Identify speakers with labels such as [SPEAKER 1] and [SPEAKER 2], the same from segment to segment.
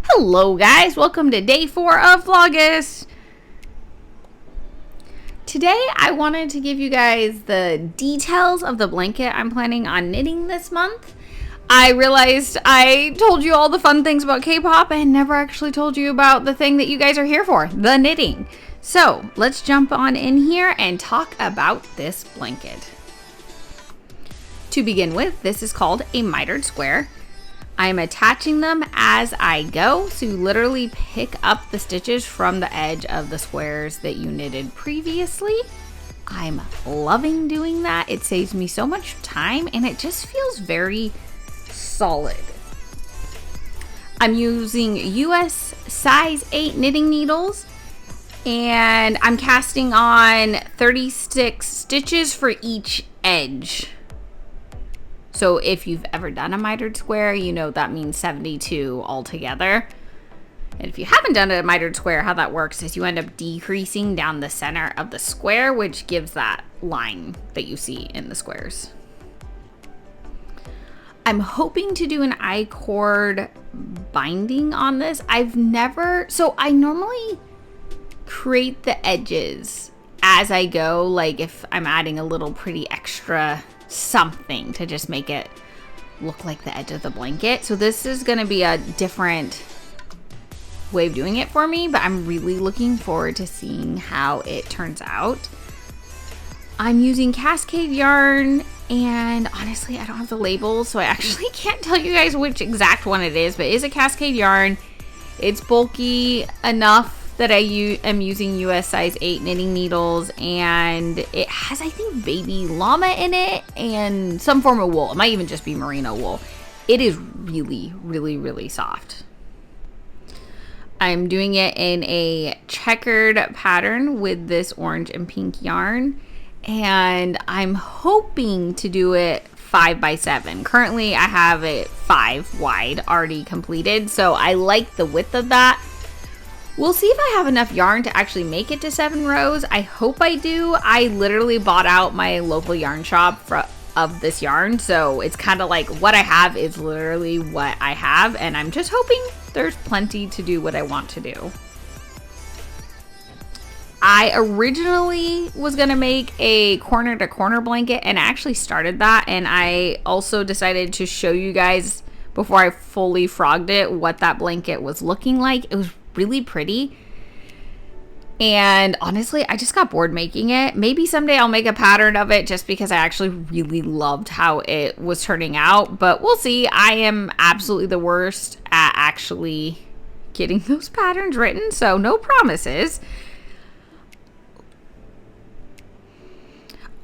[SPEAKER 1] Hello guys, welcome to day 4 of Vlogust. Today I wanted to give you guys the details of the blanket I'm planning on knitting this month. I realized I told you all the fun things about K-pop and never actually told you about the thing that you guys are here for, the knitting. So let's jump on in here and talk about this blanket. To begin with, this is called a mitered square. I'm attaching them as I go, so you literally pick up the stitches from the edge of the squares that you knitted previously. I'm loving doing that. It saves me so much time and it just feels very solid. I'm using US size 8 knitting needles and I'm casting on 36 stitches for each edge. So if you've ever done a mitered square, you know that means 72 altogether. And if you haven't done a mitered square, how that works is you end up decreasing down the center of the square, which gives that line that you see in the squares. I'm hoping to do an I-cord binding on this. So I normally create the edges as I go, like if I'm adding a little pretty extra something to just make it look like the edge of the blanket. So this is going to be a different way of doing it for me, but I'm really looking forward to seeing how it turns out. I'm using Cascade yarn and honestly I don't have the labels, so I actually can't tell you guys which exact one it is, but it is a Cascade yarn. It's bulky enough that I am using US size 8 knitting needles, and it has, I think, baby llama in it and some form of wool. It might even just be merino wool. It is really, really, really soft. I'm doing it in a checkered pattern with this orange and pink yarn, and I'm hoping to do it 5x7. Currently, I have it 5 wide already completed, so I like the width of that. We'll see if I have enough yarn to actually make it to 7 rows. I hope I do. I literally bought out my local yarn shop of this yarn, so it's kind of like what I have is literally what I have, and I'm just hoping there's plenty to do what I want to do. I originally was gonna make a corner to corner blanket, and I actually started that, and I also decided to show you guys before I fully frogged it what that blanket was looking like. It was really pretty, and honestly I just got bored making it. Maybe someday I'll make a pattern of it just because I actually really loved how it was turning out, but we'll see. I am absolutely the worst at actually getting those patterns written, so no promises.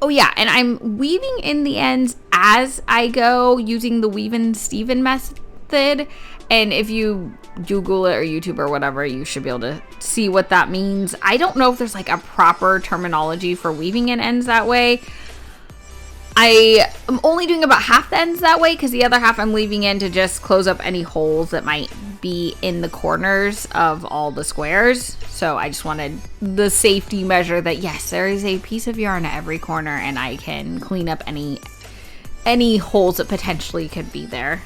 [SPEAKER 1] Oh yeah, and I'm weaving in the ends as I go using the Weave and Steven method. And if you Google it or YouTube or whatever, you should be able to see what that means. I don't know if there's like a proper terminology for weaving in ends that way. I am only doing about half the ends that way because the other half I'm leaving in to just close up any holes that might be in the corners of all the squares. So I just wanted the safety measure that yes, there is a piece of yarn at every corner and I can clean up any holes that potentially could be there.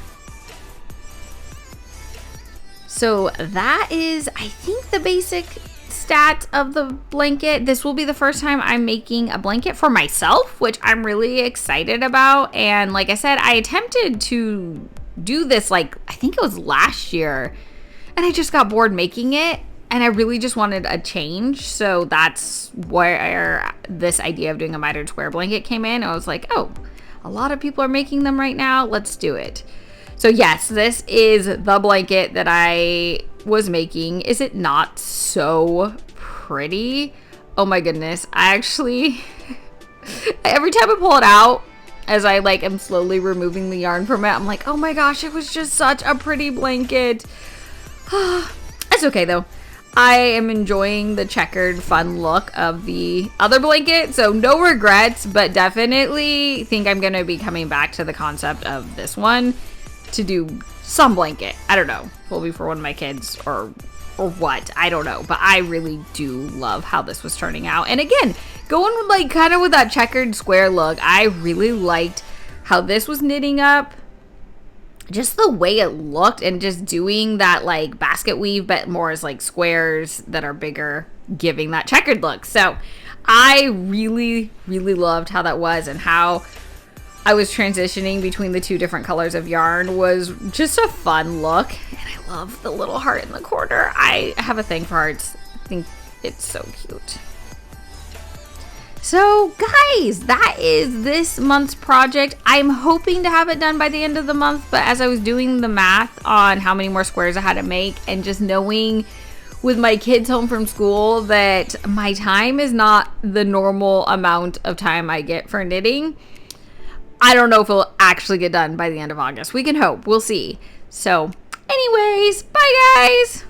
[SPEAKER 1] So that is, I think, the basic stat of the blanket. This will be the first time I'm making a blanket for myself, which I'm really excited about. And like I said, I attempted to do this like, I think it was last year, and I just got bored making it. And I really just wanted a change. So that's where this idea of doing a mitered square blanket came in. I was like, oh, a lot of people are making them right now. Let's do it. So yes, this is the blanket that I was making. Is it not so pretty? Oh my goodness. I actually, every time I pull it out, as I like am slowly removing the yarn from it, I'm like, oh my gosh, it was just such a pretty blanket. It's okay though. I am enjoying the checkered fun look of the other blanket, so no regrets, but definitely think I'm gonna be coming back to the concept of this one to do some blanket. I don't know, will be for one of my kids or what, I don't know, but I really do love how this was turning out. And again, going with like kind of with that checkered square look, I really liked how this was knitting up. just the way it looked, and just doing that like basket weave, but more as like squares that are bigger, giving that checkered look. So I really, really loved how that was, and how I was transitioning between the two different colors of yarn was just a fun look. And I love the little heart in the corner. I have a thing for hearts. I think it's so cute. So guys, that is this month's project. I'm hoping to have it done by the end of the month, but as I was doing the math on how many more squares I had to make, and just knowing with my kids home from school that my time is not the normal amount of time I get for knitting, I don't know if it'll actually get done by the end of August. We can hope. We'll see. So anyways, bye guys.